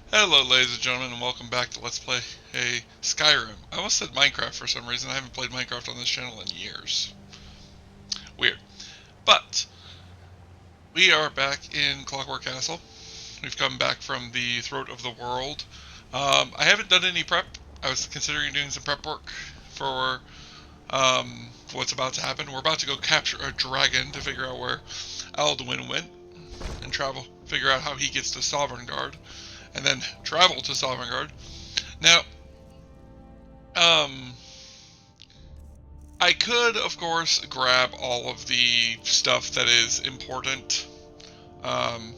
Hello ladies and gentlemen, and welcome back to Let's Play Skyrim. I almost said Minecraft for some reason. I haven't played Minecraft on this channel in years. Weird. But, we are back in Clockwork Castle. We've come back from the throat of the world. I haven't done any prep. I was considering doing some prep work for what's about to happen. We're about to go capture a dragon to figure out where Alduin went and figure out how he gets to Sovngarde, and then travel to Sovngarde. Now, Um, I could, of course, grab all of the stuff that is important. Um,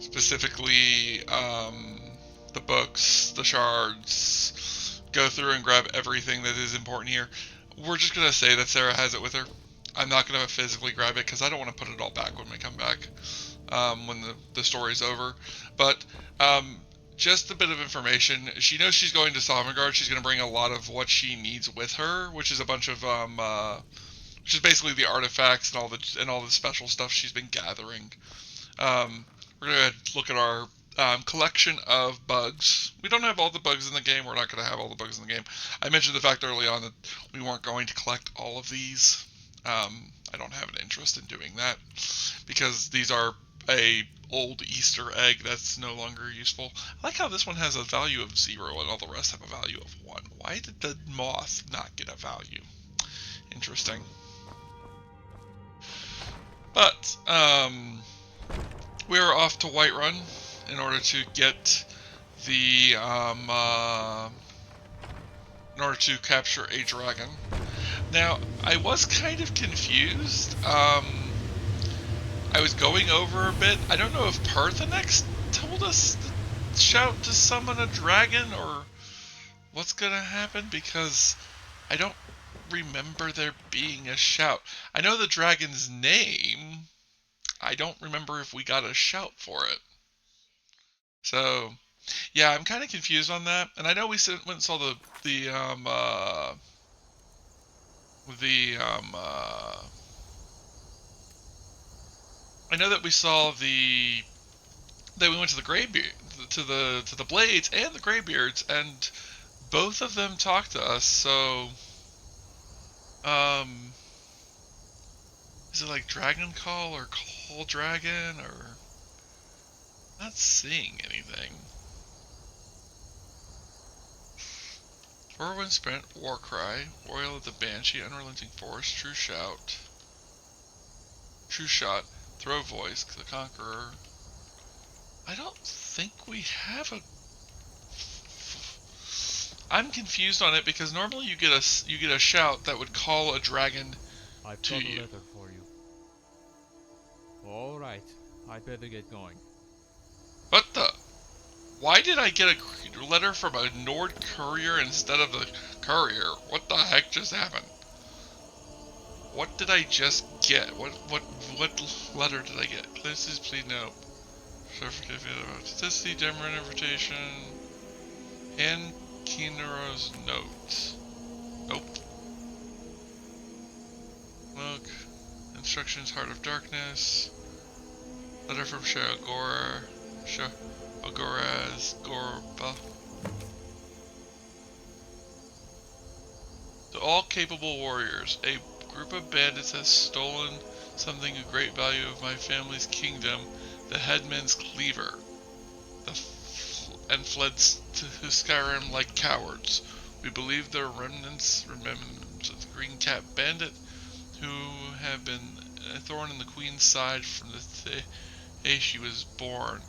specifically, the books, the shards. Go through and grab everything that is important here. We're just going to say that Sarra has it with her. I'm not going to physically grab it because I don't want to put it all back when we come back, when the story's over. But, just a bit of information. She knows she's going to Sovngarde. She's going to bring a lot of what she needs with her, which is a bunch of which is basically the artifacts and all the special stuff she's been gathering. We're going to look at our collection of bugs. We don't have all the bugs in the game. We're not going to have all the bugs in the game. I mentioned the fact early on that we weren't going to collect all of these. I don't have an interest in doing that because these are a old Easter egg that's no longer useful. I like how this one has a value of 0 and all the rest have a value of 1. Why did the moth not get a value? Interesting. But, we're off to Whiterun in order to get the, in order to capture a dragon. Now, I was kind of confused. I was going over a bit. I don't know if Parthenex told us to shout to summon a dragon or what's gonna happen, because I don't remember there being a shout. I know the dragon's name. I don't remember if we got a shout for it. So, yeah, I'm kind of confused on that. And I know we went and saw the the I know that we saw that we went to the Greybeard, to the Blades and the Greybeards, and both of them talked to us. So, um, is it like Dragon Call or Call Dragon, or not seeing anything? Whirlwind Sprint, Warcry, Royal of the Banshee, Unrelenting Force, True Shout, True Shot, Throw Voice, the Conqueror. I don't think we have a. I'm confused on it because normally you get a shout that would call a dragon I've to got a you. letter for you. Alright, I'd better get going. What the? Why did I get a letter from a Nord courier instead of the courier? What the heck just happened? What did I just get? What letter did I get? Please no. Is this the Demerun invitation? And Kinero's notes. Nope. Look. Instructions, Heart of Darkness. Letter from Shagora. Agoraz Gorba. To all capable warriors, a group of bandits has stolen something of great value of my family's kingdom, the headman's cleaver, and fled to Skyrim like cowards. We believe their remnants of the Green Cap bandit, who have been a thorn in the Queen's side from the day she was born.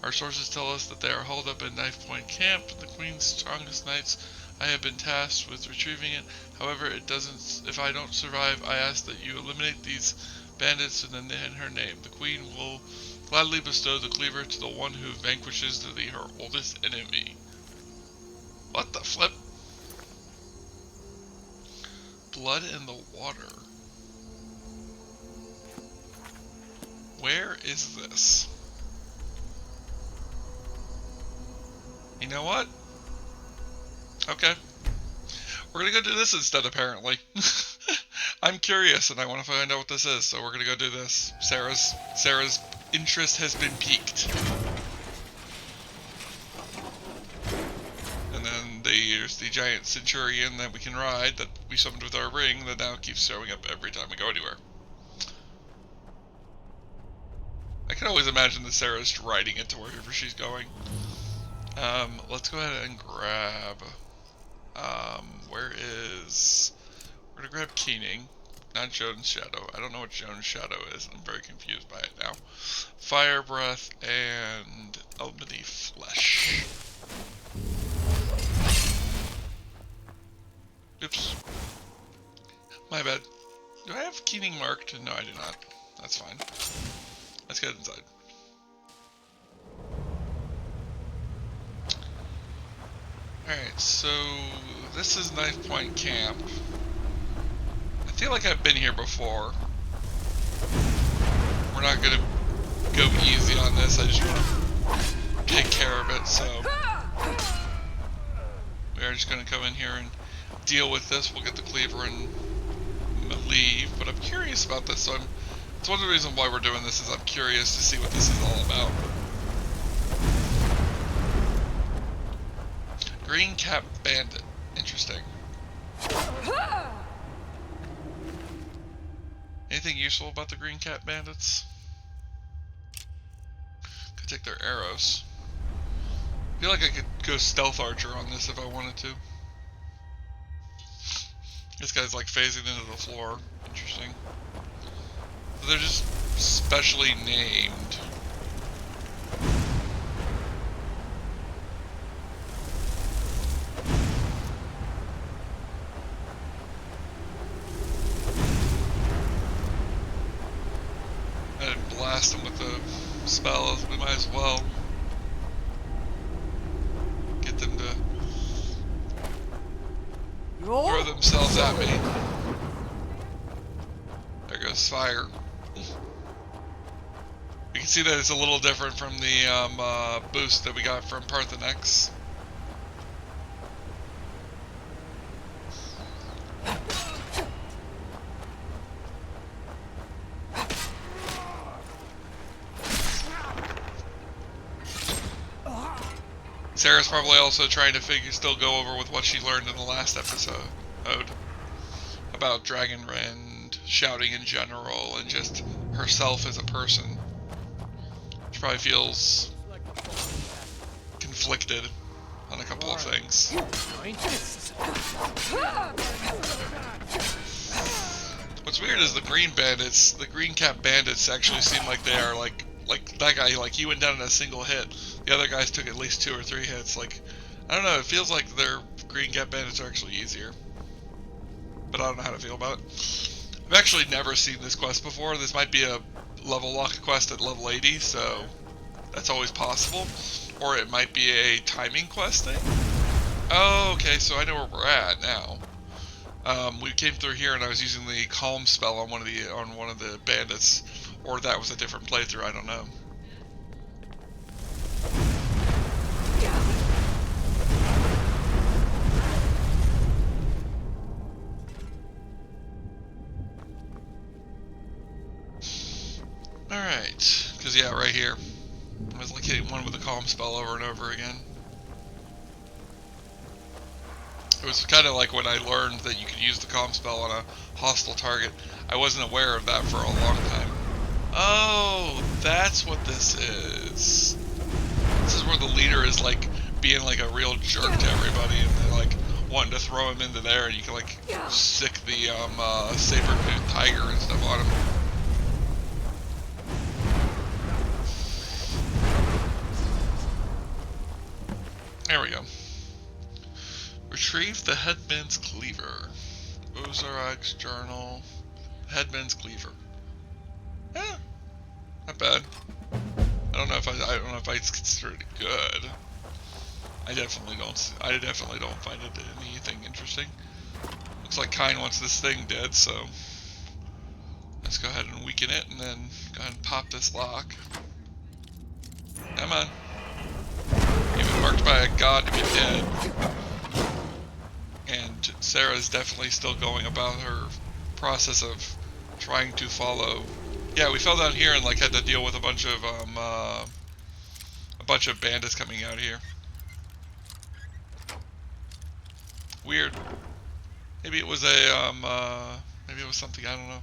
Our sources tell us that they are holed up in Knife Point Camp, the Queen's strongest knights. I have been tasked with retrieving it. However, if I don't survive, I ask that you eliminate these bandits in her name. The Queen will gladly bestow the cleaver to the one who vanquishes her oldest enemy. What the flip? Blood in the water. Where is this? You know what? Okay. We're gonna go do this instead, apparently. I'm curious and I want to find out what this is, so we're gonna go do this. Sarra's interest has been piqued. use the giant centurion that we can ride, that we summoned with our ring, that now keeps showing up every time we go anywhere. I can always imagine that Sarah's riding it to wherever she's going. Let's go ahead and grab... We're gonna grab Keening, not Joan's Shadow. I don't know what Joan's Shadow is. I'm very confused by it now. Fire Breath and Elmony Flesh. Oops. My bad. Do I have Keening marked? No, I do not. That's fine. Let's get inside. Alright, so this is Knife Point Camp. I feel like I've been here before. We're not gonna go easy on this, I just want to take care of it, so we are just gonna come in here and deal with this. We'll get the cleaver and leave, but I'm curious about this, so it's one of the reasons why we're doing this, is I'm curious to see what this is all about. Green Cap Bandit. Interesting. Anything useful about the Green Cap Bandits? Could take their arrows. I feel like I could go Stealth Archer on this if I wanted to. This guy's like phasing into the floor. Interesting. So they're just specially named. Blast them with the spells, we might as well get them to throw themselves at me. There goes fire. You can see that it's a little different from the boost that we got from Parthenex. Sarah's probably also trying to still go over with what she learned in the last episode about Dragonrend, shouting in general, and just herself as a person. She probably feels conflicted on a couple of things. What's weird is the Green Cap Bandits actually seem like they are like that guy, like he went down in a single hit. The other guys took at least 2 or 3 hits. Like, I don't know, it feels like their Green Cap Bandits are actually easier. But I don't know how to feel about it. I've actually never seen this quest before. This might be a level lock quest at level 80, so that's always possible. Or it might be a timing quest thing. Oh, okay, so I know where we're at now. We came through here and I was using the calm spell on one of the bandits, or that was a different playthrough, I don't know. Alright, because yeah, right here. I was like hitting one with a calm spell over and over again. It was kind of like when I learned that you could use the calm spell on a hostile target. I wasn't aware of that for a long time. Oh, that's what this is. This is where the leader is like being like a real jerk to everybody, and they're like wanting to throw him into there, and you can like sick the saber-toothed tiger and stuff on him. There we go. Retrieve the Headman's Cleaver. Ozarag's Journal. Headman's Cleaver. Yeah, not bad. I don't know if I consider it good. I definitely don't find it anything interesting. Looks like Kine wants this thing dead, so let's go ahead and weaken it and then go ahead and pop this lock. Come on. You've been marked by a god to be dead. And Sarah's definitely still going about her process of trying to follow. Yeah, we fell down here and like had to deal with a bunch of bandits coming out here. Weird. Maybe it was a, maybe it was something, I don't know.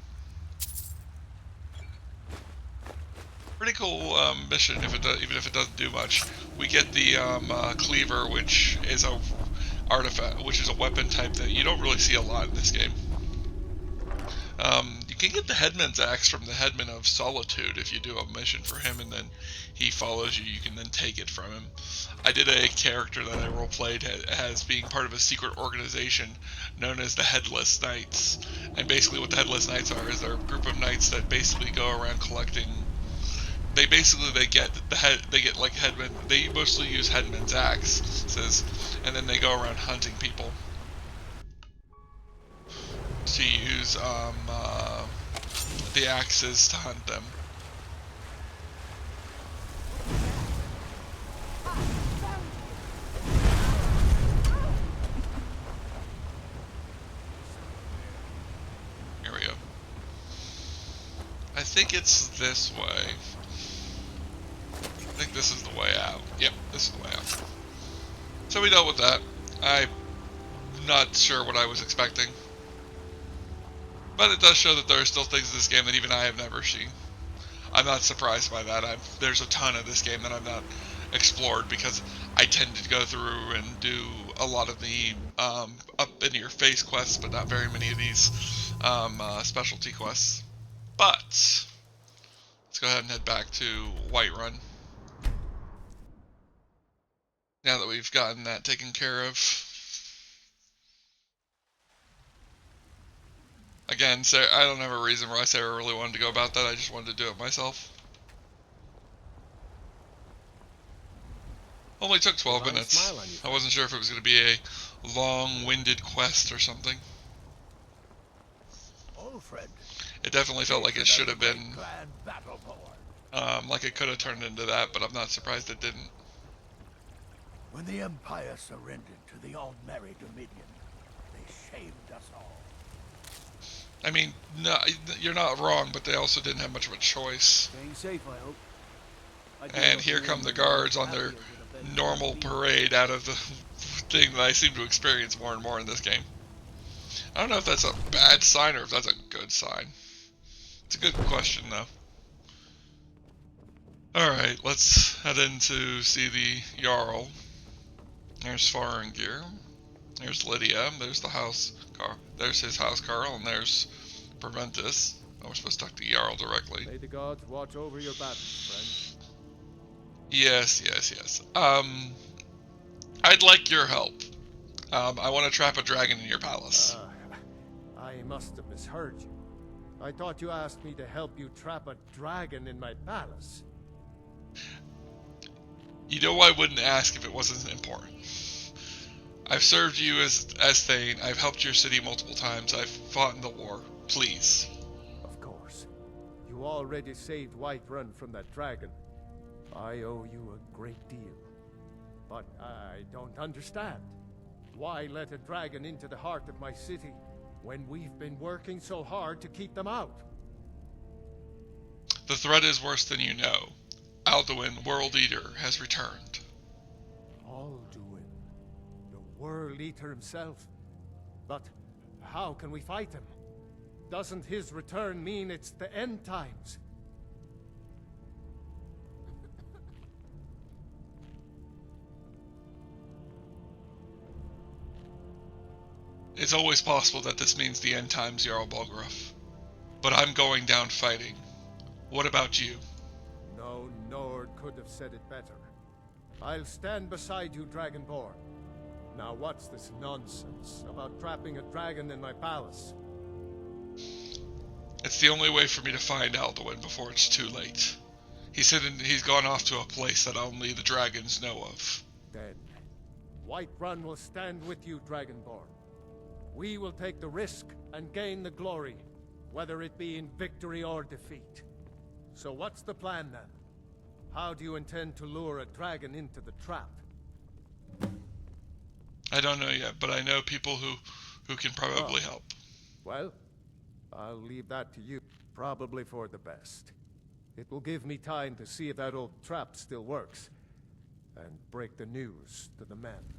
Pretty cool mission, if it does, even if it doesn't do much. We get the cleaver, which is a artifact, which is a weapon type that you don't really see a lot in this game. You can get the headman's axe from the headman of Solitude if you do a mission for him, and then he follows you. You can then take it from him. I did a character that I roleplayed as being part of a secret organization known as the Headless Knights, and basically what the Headless Knights are is they're a group of knights that basically go around collecting. They get like headmen. They mostly use headman's axes, and then they go around hunting people. To use the axes to hunt them. Here we go. I think it's this way. I think this is the way out. Yep, this is the way out. So we dealt with that. I'm not sure what I was expecting. But it does show that there are still things in this game that even I have never seen. I'm not surprised by that. There's a ton of this game that I've not explored because I tend to go through and do a lot of the up in your face quests, but not very many of these specialty quests. But let's go ahead and head back to Whiterun. Now that we've gotten that taken care of. Again, Sarah, I don't have a reason why Sarah really wanted to go about that. I just wanted to do it myself. Only took 12 minutes. I wasn't sure if it was going to be a long-winded quest or something. It definitely felt like it should have been, like it could have turned into that, but I'm not surprised it didn't. When the Empire surrendered to the Aldmeri Dominion, they shamed us all. I mean, no, you're not wrong, but they also didn't have much of a choice. Staying safe, I hope. And here come the guards on their normal parade out of the thing that I seem to experience more and more in this game. I don't know if that's a bad sign or if that's a good sign. It's a good question, though. Alright, let's head in to see the Jarl. There's Farengeir. There's Lydia. There's the house car. There's his house Carl, and there's Preventus. Oh, we're supposed to talk to Jarl directly. May the gods watch over your battles, friend. Yes. I'd like your help. I want to trap a dragon in your palace. I must have misheard you. I thought you asked me to help you trap a dragon in my palace. You know I wouldn't ask if it wasn't important. I've served you as Thane. I've helped your city multiple times. I've fought in the war. Please. Of course. You already saved Whiterun from that dragon. I owe you a great deal. But I don't understand. Why let a dragon into the heart of my city when we've been working so hard to keep them out? The threat is worse than you know. Alduin, World Eater, has returned. Alduin, the World Eater himself. But how can we fight him? Doesn't his return mean it's the end times? It's always possible that this means the end times, Jarl Balgruuf. But I'm going down fighting. What about you? No Nord could have said it better. I'll stand beside you, Dragonborn. Now what's this nonsense about trapping a dragon in my palace? It's the only way for me to find Alduin before it's too late. He's gone off to a place that only the dragons know of. Then, Whiterun will stand with you, Dragonborn. We will take the risk and gain the glory, whether it be in victory or defeat. So what's the plan then? How do you intend to lure a dragon into the trap? I don't know yet, but I know people who can probably help. Well, I'll leave that to you. Probably for the best. It will give me time to see if that old trap still works, and break the news to the men.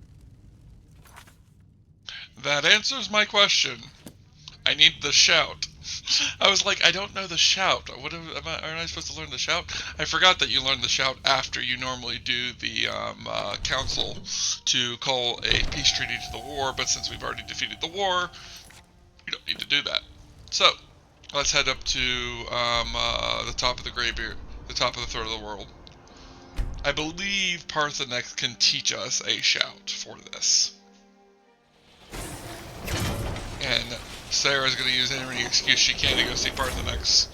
That answers my question. I need the shout. I was like, I don't know the shout. Aren't I supposed to learn the shout? I forgot that you learn the shout after you normally do the council to call a peace treaty to the war, but since we've already defeated the war, we don't need to do that. So, let's head up to the top of the Greybeard, the top of the Throat of the World. I believe Parthenex can teach us a shout for this. And Sarah's going to use any excuse she can to go see Parthenex,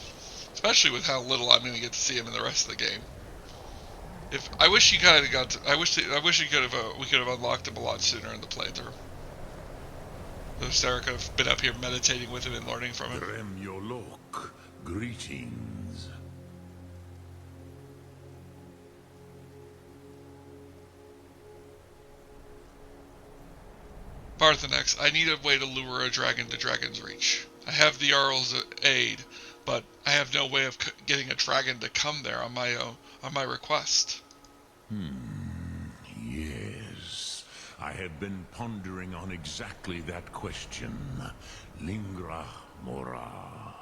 especially with how little I'm going to get to see him in the rest of the game. I wish he kind of got to, I wish he could have we could have unlocked him a lot sooner in the playthrough. So Sarah could have been up here meditating with him and learning from him. Remyolok, greetings. Parthenex, I need a way to lure a dragon to Dragon's Reach. I have the Jarl's aid, but I have no way of getting a dragon to come there on my own, on my request. Yes, I have been pondering on exactly that question. Lingra mora.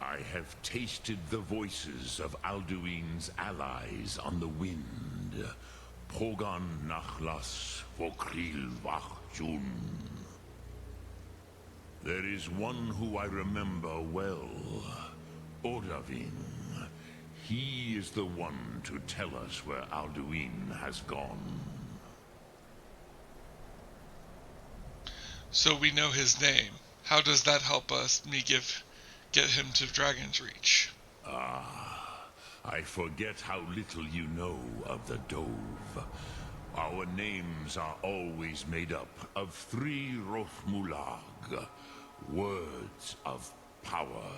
I have tasted the voices of Alduin's allies on the wind. Pogan nachlas vokril vachjun. There is one who I remember well, Odavin. He is the one to tell us where Alduin has gone. So we know his name. How does that help get him to Dragon's Reach? I forget how little you know of the Dove. Our names are always made up of 3 Rothmulag, words of power.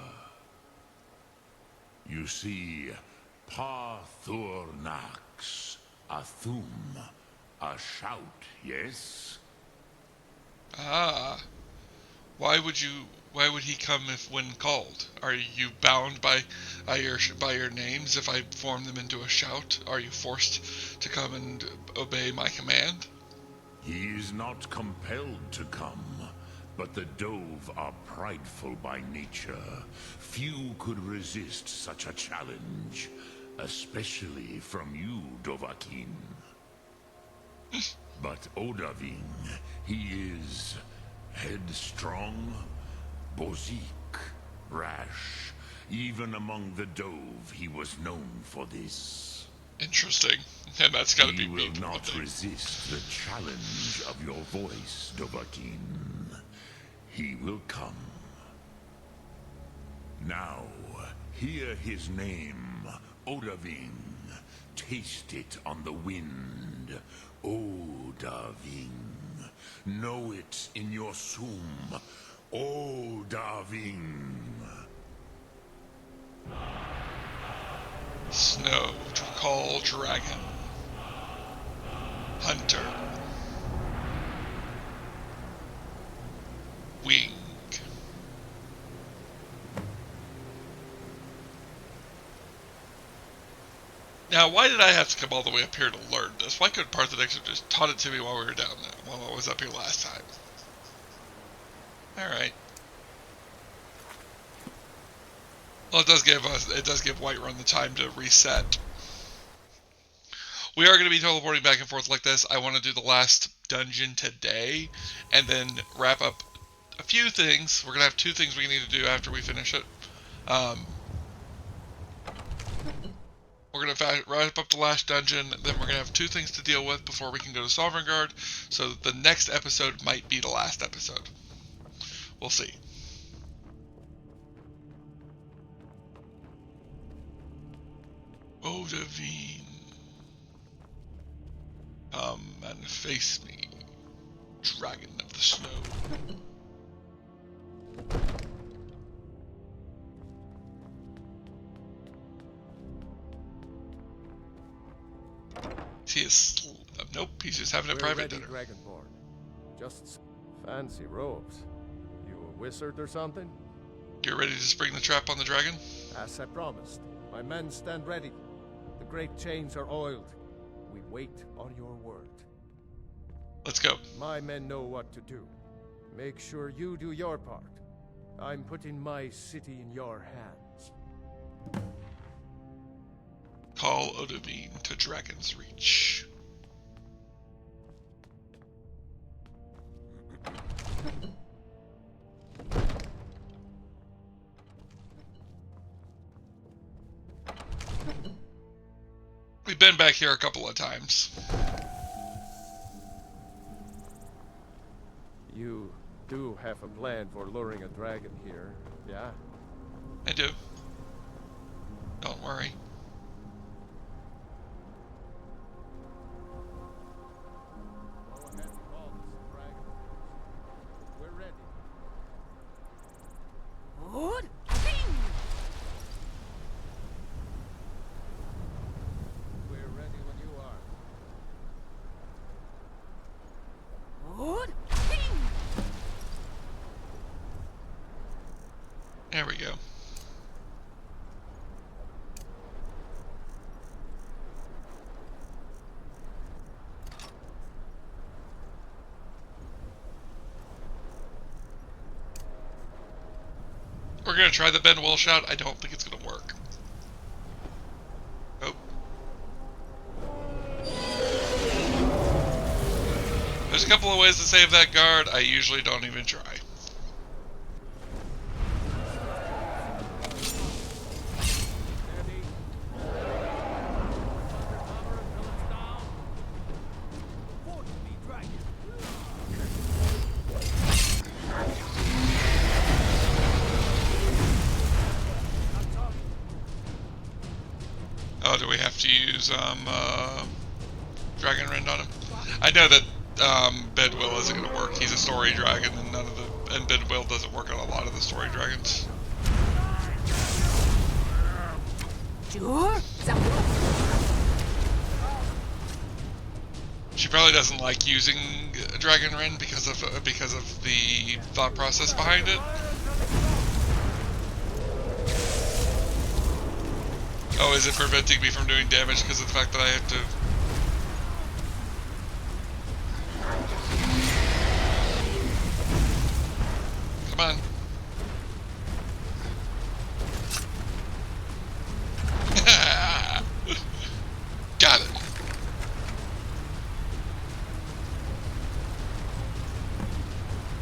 You see, Parthurnax, a thum, a shout, yes? Ah. Why would he come if when called? Are you bound by your names if I form them into a shout? Are you forced to come and obey my command? He is not compelled to come, but the Dove are prideful by nature. Few could resist such a challenge, especially from you, Dovahkiin. But Odavin, he is headstrong, bozik, rash. Even among the Dove, he was known for this. Interesting. And that's gotta be He will me. not resist the challenge of your voice, Dovahkiin. He will come. Now, hear his name, Odavin. Taste it on the wind. Odavin. Know it in your sum. Odavin. Snow to call dragon. Hunter. Wing. Now, why did I have to come all the way up here to learn this? Why couldn't Parthenex have just taught it to me while we were down there, while I was up here last time? Alright. Well, it does give Whiterun the time to reset. We are going to be teleporting back and forth like this. I want to do the last dungeon today, and then wrap up a few things. We're going to have 2 things we need to do after we finish it. We're going to wrap up the last dungeon, then we're going to have 2 things to deal with before we can go to Sovereign Guard, so the next episode might be the last episode. We'll see. Odavin. Come and face me, Dragon of the Snow. He is... nope, he's just having a private dinner. Dragonborn. Just fancy robes. You a wizard or something? Get ready to spring the trap on the dragon? As I promised, my men stand ready. The great chains are oiled. We wait on your word. Let's go. My men know what to do. Make sure you do your part. I'm putting my city in your hands. Call Odovine to Dragon's Reach. We've been back here a couple of times. You do have a plan for luring a dragon here, yeah? I do. Don't worry. Go ahead and call this a dragon. We're ready. Good. Ping. We're ready when you are. Good. Ping. There we go. We're gonna try the Ben Will shot. I don't think it's gonna work. Oh. There's a couple of ways to save that guard. I usually don't even try. Steady. Undercover until it's down. Force me, dragon. Oh, do we have to use Dragon Rend on him? I know that Ben Will isn't gonna work. He's a story dragon, and Ben Will doesn't work on a lot of the story dragons. Sure. She probably doesn't like using Dragon Rend because of the thought process behind it. Oh, is it preventing me from doing damage because of the fact that I have to? Come on. Got it.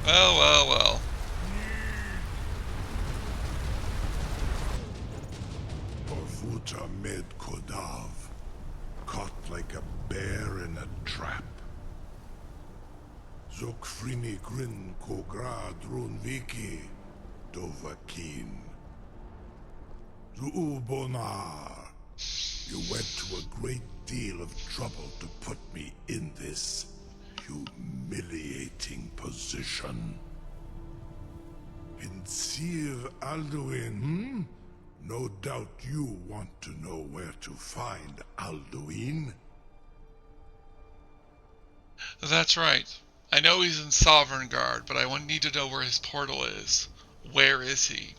Well, well, well. Orvuta med Kodav, caught like a bear in a trap. Zokfrini grin kogra drunviki, dovakin. Zuubonar, you went to a great deal of trouble to put me in this humiliating position. Insir Alduin, No doubt you want to know where to find Alduin. That's right. I know he's in Sovereign Guard, but I need to know where his portal is. Where is he?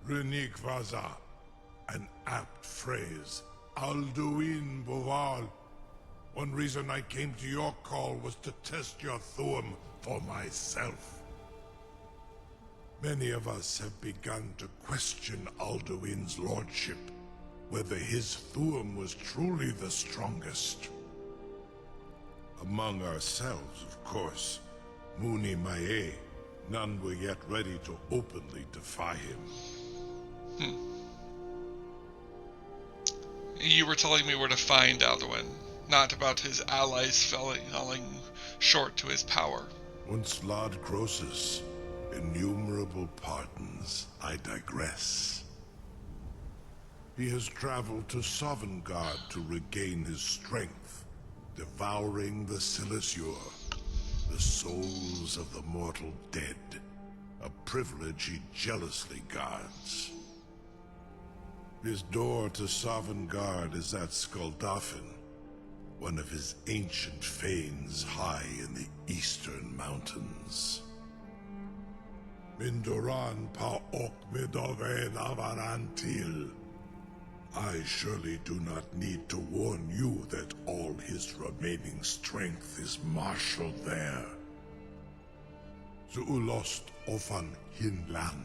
Renik Vaza, an apt phrase. Alduin Boval. One reason I came to your call was to test your Thuum for myself. Many of us have begun to question Alduin's lordship, whether his Thuum was truly the strongest. Among ourselves, of course. Muni Mae, none were yet ready to openly defy him. You were telling me where to find Alduin, not about his allies falling short to his power. Once Lord Croesus, innumerable pardons, I digress. He has traveled to Sovngarde to regain his strength, devouring the Silesure, the souls of the mortal dead, a privilege he jealously guards. His door to Sovngarde is at Skuldafn, one of his ancient fanes high in the eastern mountains. Mindoran pa ok midoven avarantil. I surely do not need to warn you that all his remaining strength is marshaled there. The Ulost Ofan Hinlan.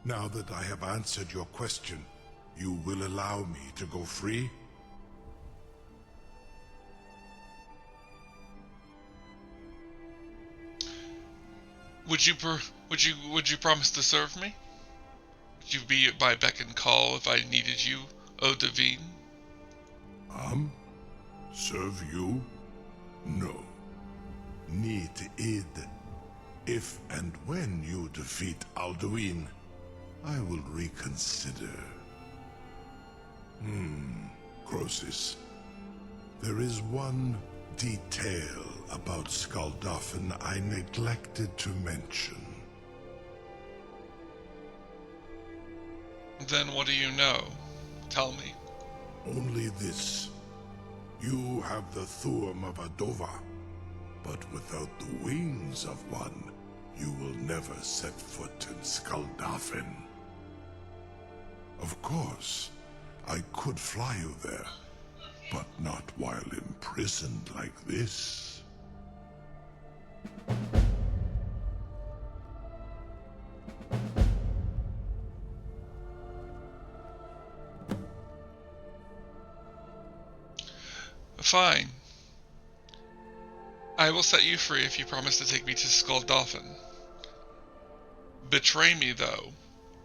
Now that I have answered your question, you will allow me to go free? Would you promise to serve me? Would you be at my beck and call if I needed you, O Divine? Serve you? No. Need aid. If and when you defeat Alduin, I will reconsider. Croesus. There is one detail about Skuldafn I neglected to mention. Then what do you know? Tell me. Only this. You have the Thuum of a Dova, but without the wings of one, you will never set foot in Skuldafn. Of course, I could fly you there, but not while imprisoned like this. Fine. I will set you free if you promise to take me to Skuldafn. Betray me, though,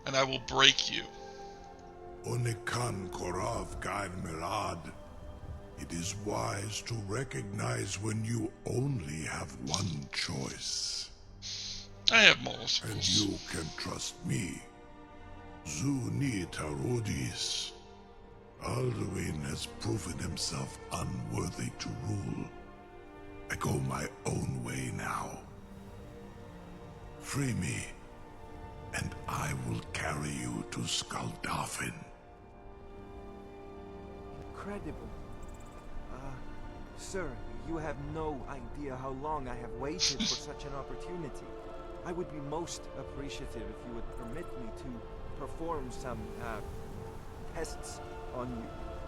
and I will break you. Onikan Korav Gair Mirad. It is wise to recognize when you only have one choice. I have moral And scruples. you can trust me. Zuni Tarudis. Alduin has proven himself unworthy to rule. I go my own way now. Free me, and I will carry you to Skuldafn. Incredible. Sir, you have no idea how long I have waited for such an opportunity. I would be most appreciative if you would permit me to perform some, tests on you,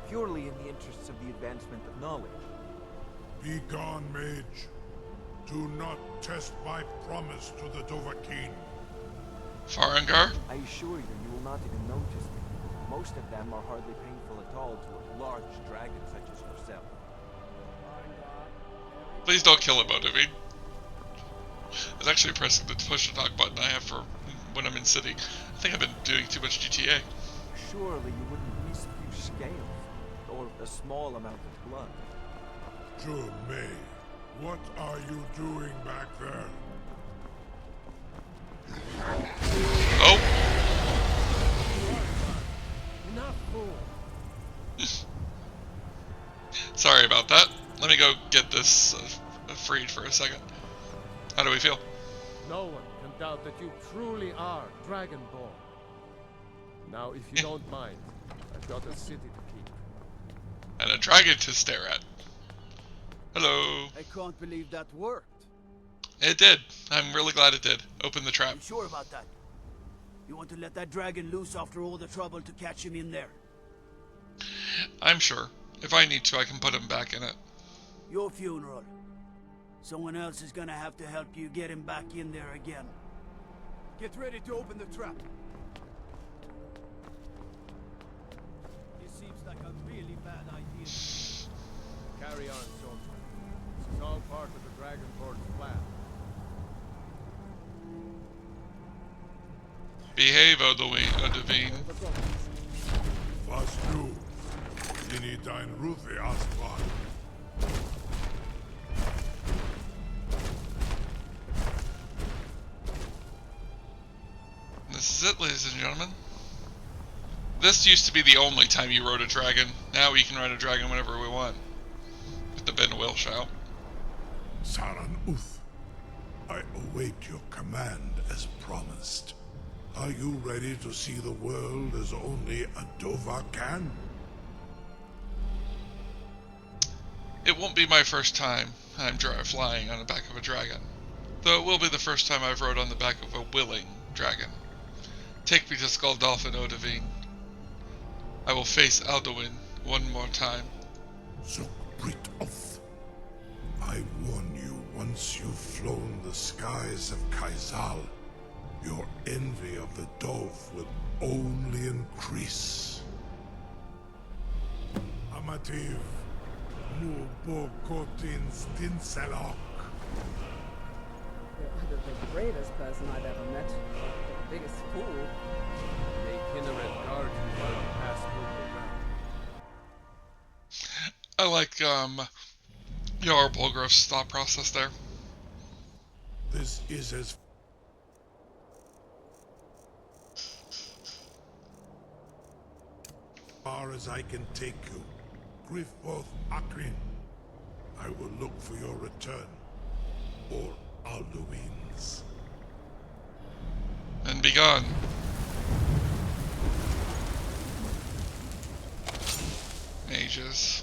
purely in the interests of the advancement of knowledge. Be gone, mage. Do not test my promise to the Dovahkiin. Farengar? I assure you, you will not even notice me. Most of them are hardly painful at all to a large dragon such as yourself. Please don't kill him, Odovine. It's actually pressing the push to talk button I have for when I'm in city. I think I've been doing too much GTA. Surely you wouldn't miss a few scales, or a small amount of blood. May, what are you doing back there? Oh! Enough, fool. Sorry about that. Let me go get this freed for a second. How do we feel? No one can doubt that you truly are Dragonborn. Now, if you don't mind, I've got a city to keep. And a dragon to stare at. Hello. I can't believe that worked. It did. I'm really glad it did. Open the trap. You sure about that? You want to let that dragon loose after all the trouble to catch him in there? I'm sure. If I need to, I can put him back in it. Your funeral. Someone else is gonna have to help you get him back in there again. Get ready to open the trap. This seems like a really bad idea. Carry on, soldier. This is all part of the Dragonborn's plan. Behave, Odovine. Was du? Dini dein Ruthi Aswan. This is it, ladies and gentlemen. This used to be the only time you rode a dragon. Now we can ride a dragon whenever we want. With the Ben Will shout. Saran Uth, I await your command as promised. Are you ready to see the world as only a Dova can? It won't be my first time I'm flying on the back of a dragon. Though it will be the first time I've rode on the back of a willing dragon. Take me to Skuldafn, Odovine. I will face Alduin one more time. So Brit Uth. I warn you, once you've flown the skies of Kaizal, your envy of the Dove will only increase. Amativ, Mubokotin Stinselok. You're the bravest person I've ever met. The biggest fool. May Kinneret guard you while you pass through the realm. I like Jarl Bolgraf's thought process there. This is as far as I can take you. Grifoth Akrin. I will look for your return. Or Alduin's. And be gone. Mages.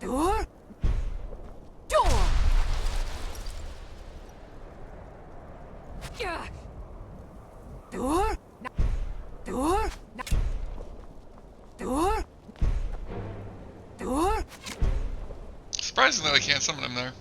Door? Door! Yeah. Door? Door? Door? Door? Surprising that I can't summon him there.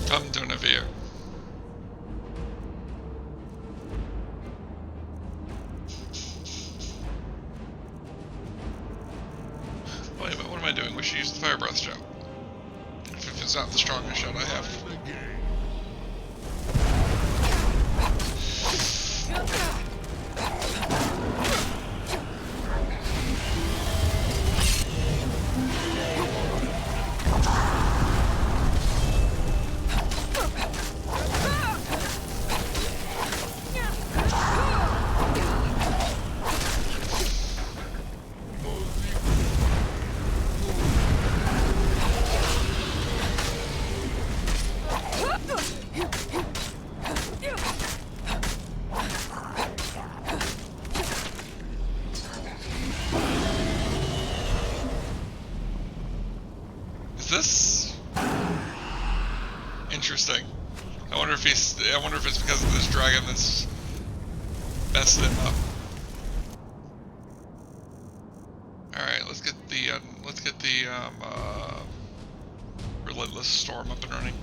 Come to Navir. Wait a minute, what am I doing? We should use the Fire Breath shout. If it's not the strongest shout I have. Is this interesting? I wonder if it's because of this dragon that's messed him up. All right, let's get the Relentless Storm up and running.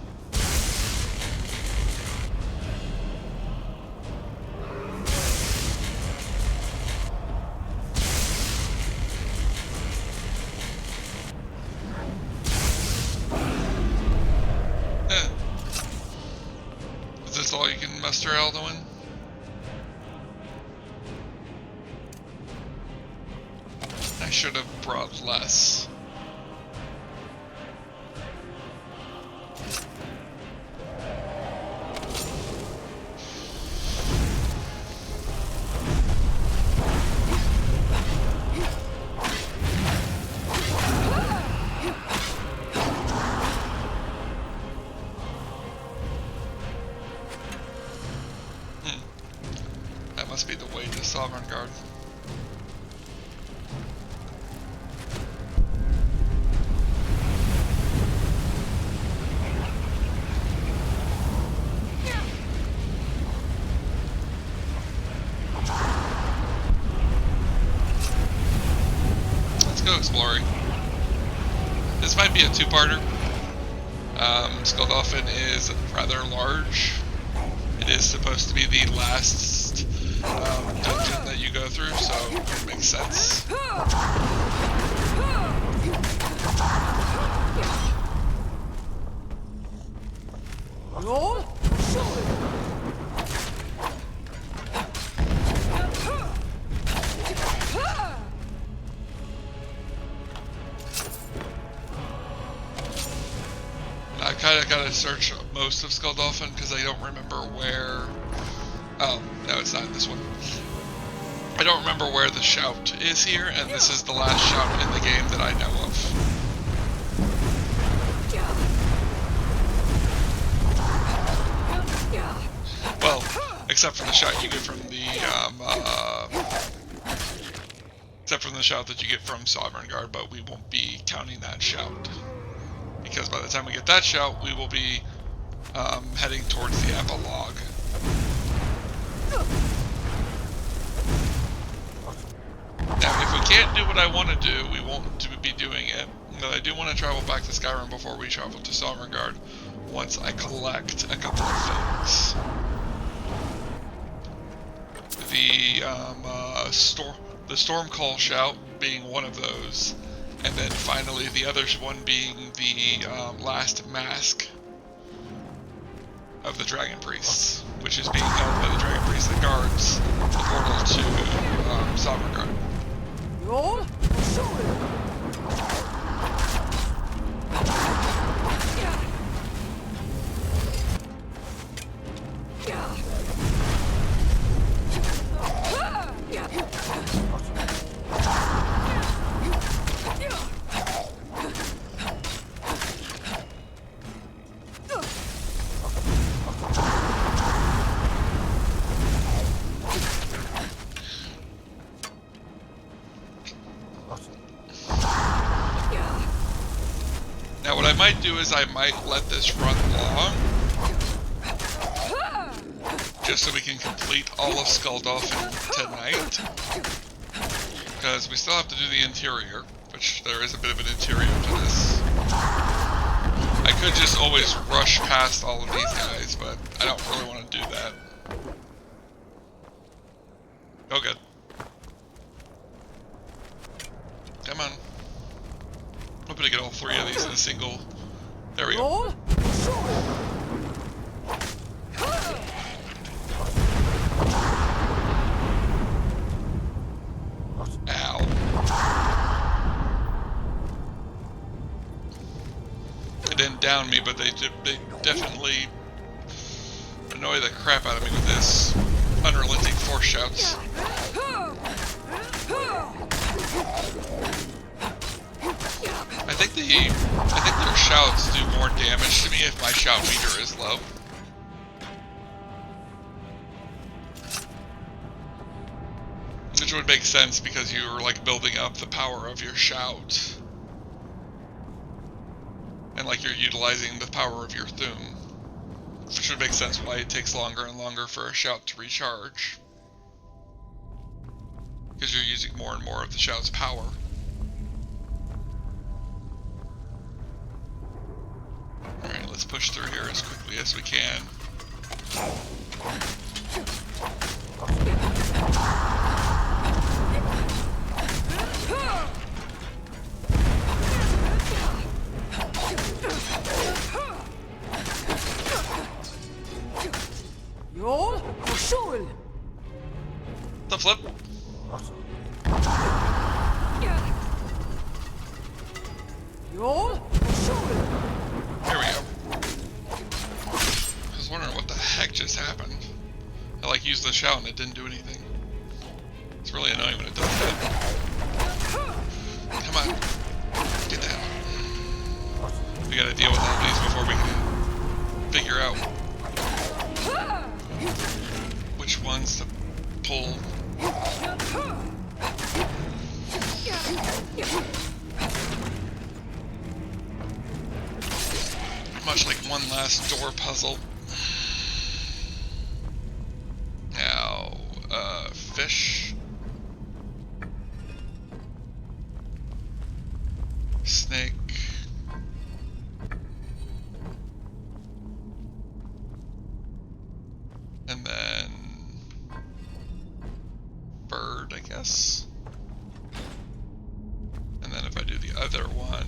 Is this all you can muster, Alduin? I should have brought less. That must be the way to Sovereign Guard. Let's go exploring. This might be a two-parter. Skulldolphin is rather large. It is supposed to be the last dungeon that you go through, so it makes sense. Roll? I kind of gotta search most of Skulldolphin because I don't remember where. Oh, no, it's not in this one. I don't remember where the shout is here, and this is the last shout in the game that I know of. Well, Except for the shout you get from the, except for the shout that you get from Sovereign Guard, but we won't be counting that shout. Because by the time we get that shout, we will be heading towards the epilogue. Now, if we can't do what I want to do, we won't be doing it. But I do want to travel back to Skyrim before we travel to Sovereign Guard, once I collect a couple of things. The Storm Call shout being one of those, and then finally the other one being the last mask of the Dragon Priests, which is being held by the Dragon Priest that guards the portal to Sovereign Guard. Roll. Now what I might do is I might let this run long, just so we can complete all of Skulldolphin tonight, because we still have to do the interior, which there is a bit of an interior to this. I could just always rush past all of these guys, but I don't really want to do that. Oh good. Come on. I'm hoping to get all three of these in a single. There we go. Roll. Ow. They didn't down me, but they definitely annoy the crap out of me with this unrelenting force shouts. I think their shouts do more damage to me if my shout meter is low. Which would make sense because you're like building up the power of your shout. And like you're utilizing the power of your Thum. Which would make sense why it takes longer and longer for a shout to recharge. Because you're using more and more of the shout's power. Alright, let's push through here as quickly as we can. Roll. Sure. The flip. Roll. Sure. Here we go. I was wondering what the heck just happened. I like used the shout and it didn't do anything. It's really annoying when it does that. Come on. Get down. We gotta deal with all these before we can figure out which ones to pull. Much like one last door puzzle. Now, fish. Snake. And then bird, I guess. And then if I do the other one,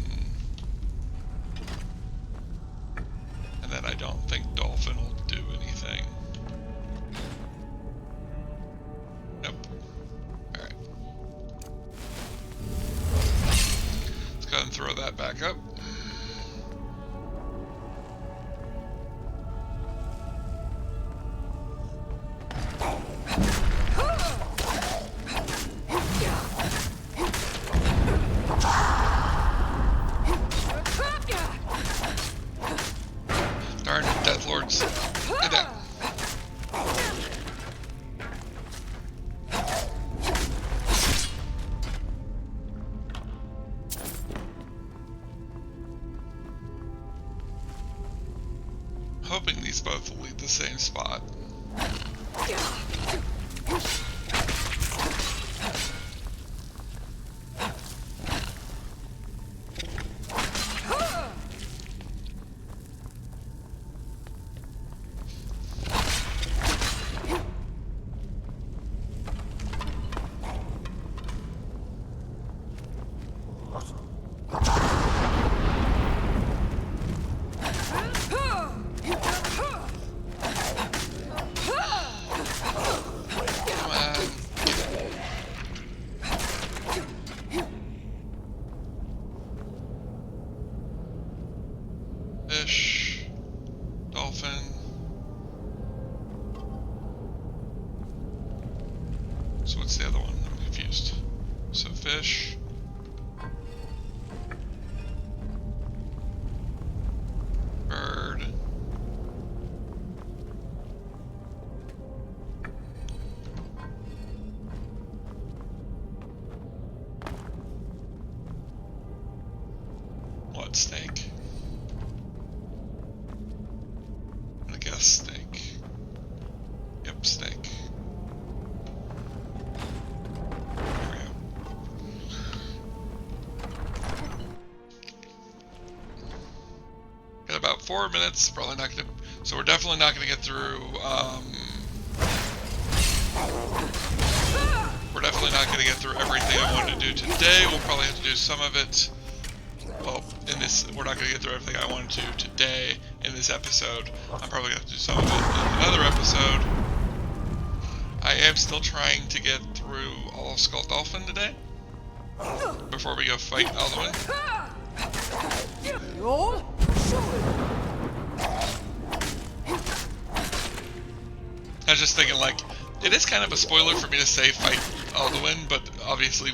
and then I don't think dolphin will do anything. Nope. Alright. Let's go ahead and throw that back up. Darn it, Death Lords. Get down. hoping these both will lead the same spot. Fish, dolphin. So what's the other one? I'm confused. So fish. Bird. What, snake? I guess snake. Yep, snake. There we go. Got about 4 minutes. Probably not gonna. So we're definitely not gonna get through. We're definitely not gonna get through everything I wanted to do today. We'll probably have to do some of it. Well, in this, we're not going to get through everything I wanted to today in this episode. I'm probably going to have to do some of it in another episode. I am still trying to get through all of Skull Dolphin today before we go fight Alduin. I was just thinking, like, it is kind of a spoiler for me to say fight Alduin, but obviously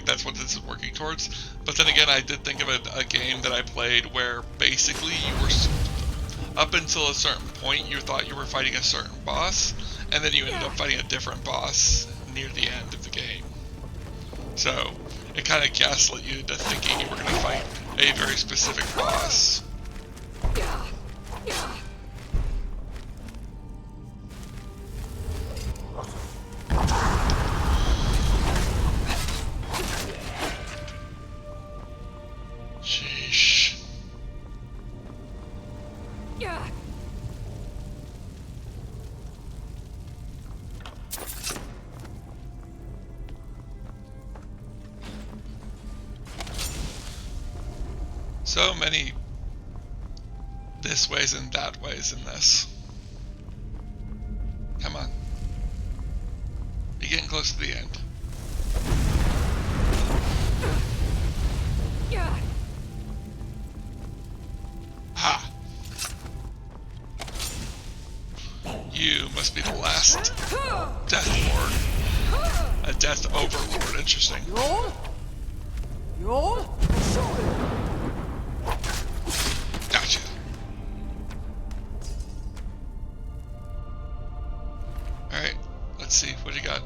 that's what this is working towards. But then again, I did think of a game that I played where basically you were, up until a certain point, you thought you were fighting a certain boss, and then you ended up fighting a different boss near the end of the game. So it kind of gaslit you into thinking you were going to fight a very specific boss. Sheesh. So many this ways and that ways in this. Come on. You're getting close to the end. Ha! You must be the last Death Lord. A Death Overlord, interesting. Gotcha. Alright, let's see, what do you got?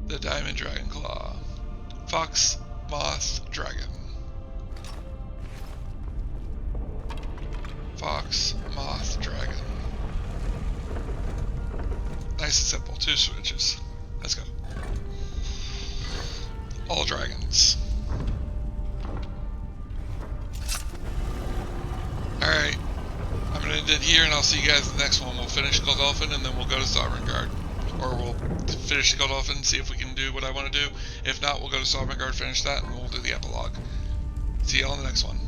The Diamond Dragon Claw. Fox, Moth, Dragon. Fox, Moth, Dragon. Nice and simple, 2 switches. Let's go. All dragons. Alright. I'm gonna end it here and I'll see you guys in the next one. We'll finish Skull Dolphin and then we'll go to Sovngarde. Or we'll finish Skull Dolphin, see if we can do what I want to do. If not, we'll go to Sovngarde, finish that, and we'll do the epilogue. See y'all in the next one.